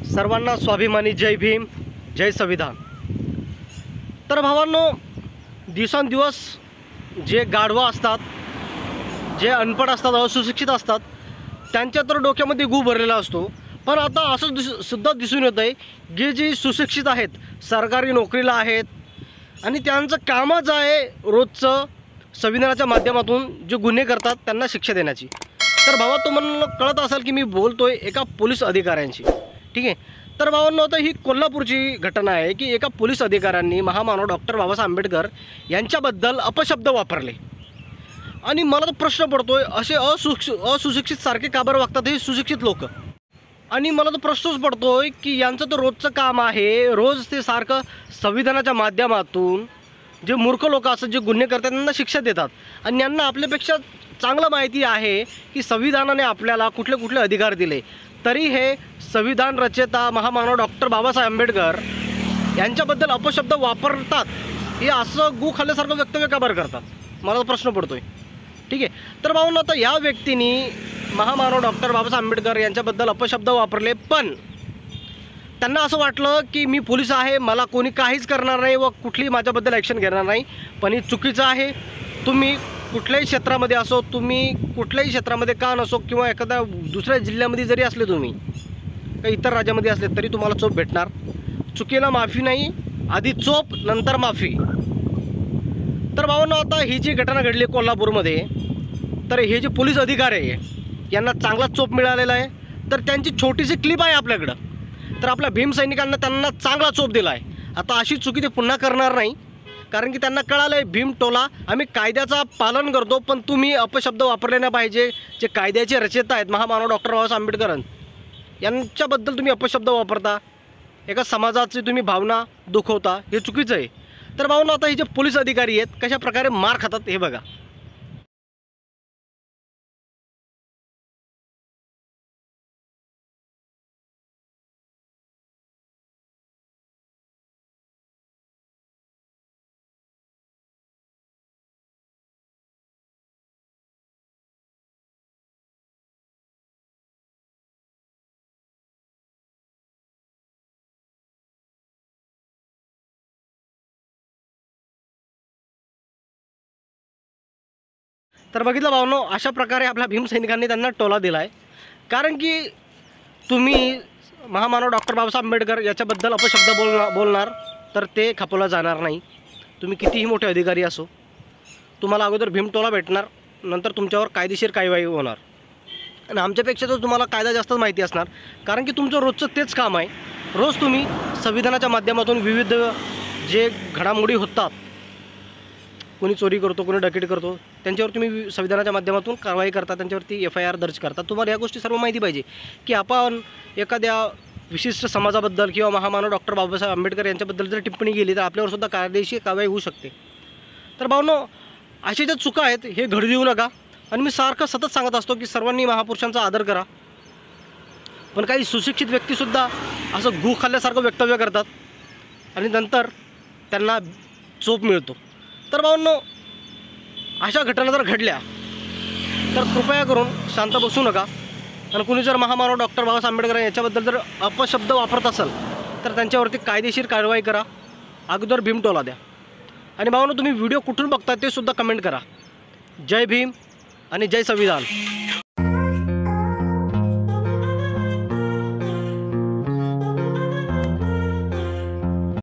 सर्वांना स्वाभिमानी जय भीम, जय संविधान। तर भावांनो, दिवसेंदिवस जे गाढवा असतात, जे अनपढ असतात, अशिक्षित असतात, त्यांच्या तर डोक्यामध्ये गू भरलेला असतो। पण आता असं सुद्धा दिसून येत आहे की जे सुशिक्षित आहेत, सरकारी नोकरीला आहेत आणि त्यांचं कामच आहे रोजचं संविधानाच्या माध्यमातून जे गुन्हे करतात त्यांना शिक्षा देण्याची। तर भावा, तुम्हाला कळत असेल की मी बोलतोय एका पोलीस अधिकाऱ्यांची, ठीक आहे। तर भावांनो, आता ही कोल्हापूरची घटना आहे की एका पोलीस अधिकाऱ्यांनी महामानव डॉक्टर बाबासाहेब आंबेडकर यांच्याबद्दल अपशब्द वापरले। आणि मला तर प्रश्न पडतोय, असे अशिक्षित सारखे का बरं वागतात हे सुशिक्षित लोक? आणि मला तर प्रश्नच पडतोय की यांचं तर रोजचं काम आहे, रोज ते सारखं संविधानाच्या माध्यमातून जे मूर्ख लोक असतात, जे गुन्हे करतात, त्यांना शिक्षा देतात। आणि यांना आपल्यापेक्षा चांगलं माहिती आहे की संविधानाने आपल्याला कुठले कुठले अधिकार दिले, तरी हे संविधान रचयिता महामानव डॉक्टर बाबासाहेब आंबेडकर यांच्याबद्दल अपशब्द वापरतात। हे असं गू खाल्ल्यासारखं वक्तव्य का बरं करतात, मला तर प्रश्न पडतोय, ठीक आहे। तर भावना, आता या व्यक्तींनी महामानव डॉक्टर बाबासाहेब आंबेडकर यांच्याबद्दल अपशब्द वापरले, पण त्यांना असं वाटलं की मी पोलीस आहे, मला कोणी काहीच करणार नाही व कुठलीही माझ्याबद्दल ॲक्शन घेणार नाही। पण हे चुकीचं आहे। तुम्ही कुठल्याही क्षेत्रामध्ये असो, तुम्ही कुठल्याही क्षेत्रामध्ये का नसो, किंवा एखाद्या दुसऱ्या जिल्ह्यामध्ये जरी असले, तुम्ही काही इतर राज्यामध्ये असले, तरी तुम्हाला चोप भेटणार। चुकीला माफी नाही, आधी चोप नंतर माफी। तर भावांनो, आता ही जी घटना घडली कोल्हापूरमध्ये, तर हे जे पोलीस अधिकारी आहे यांना चांगला चोप मिळालेला आहे। तर त्यांची छोटीशी क्लिप आहे आपल्याकडं, तर आपल्या भीम सैनिकांना त्यांना चांगला चोप दिला आहे। आता अशी चुकी ते पुन्हा करणार नाही, कारण की त्यांना कळालं आहे भीम टोला आम्ही कायद्याचं पालन करतो, पण तुम्ही अपशब्द वापरले नाही पाहिजे। जे कायद्याचे रचयिता आहेत महामानव डॉक्टर बाबासाहेब आंबेडकर यांच्याबद्दल तुम्ही अपशब्द वापरता, एका समाजाची तुम्ही भावना दुखवता, हे चुकीचं आहे। तर भावना, आता हे जे पोलीस अधिकारी आहेत कशा प्रकारे मार खातात हे बघा। तर बघितलं भावनो, अशा प्रकारे आपल्या भीम सैनिकांनी त्यांना टोला दिला आहे। कारण की तुम्ही महामानव डॉक्टर बाबासाहेब आंबेडकर याच्याबद्दल अपशब्द बोलणार तर ते खपवलं जाणार नाही। तुम्ही कितीही मोठे अधिकारी असो, तुम्हाला अगोदर भीम टोला भेटणार, नंतर तुमच्यावर कायदेशीर कारवाई होणार। आणि आमच्यापेक्षा तर तुम्हाला कायदा जास्तच माहिती असणार, कारण की तुमचं रोजचं तेच काम आहे। रोज तुम्ही संविधानाच्या माध्यमातून विविध जे घडामोडी होतात, कोणी चोरी करतो, कोणी डकेटी करतो, त्यांच्यावर तुम्ही संविधानाच्या माध्यमातून कारवाई करता, त्यांच्यावरती FIR दर्ज करता। तुम्हाला या गोष्टी सर्व माहिती पाहिजे की आपण एखाद्या विशिष्ट समाजाबद्दल किंवा महामानव डॉक्टर बाबासाहेब आंबेडकर यांच्याबद्दल जर टिप्पणी केली तर आपल्यावर सुद्धा कायदेशीर कारवाई होऊ शकते। तर भावनो, अशा ज्या चुका आहेत हे घडू देऊ नका। आणि मी सारखं सतत सांगत असतो की सर्वांनी महापुरुषांचा आदर करा, पण काही सुशिक्षित व्यक्तीसुद्धा असं गू खाल्ल्यासारखं वक्तव्य करतात आणि नंतर त्यांना चोप मिळतो। तर भावांनो, अशा घटना जर घडल्या तर कृपया करून शांत बसू नका। आणि कुणी जर महामानव डॉक्टर बाबासाहेब आंबेडकर याच्याबद्दल जर अपशब्द वापरत असेल तर त्यांच्यावरती कायदेशीर कारवाई करा, अगोदर भीम टोला द्या। आणि भावांनो, तुम्ही व्हिडिओ कुठून बघता ते सुद्धा कमेंट करा। जय भीम आणि जय संविधान।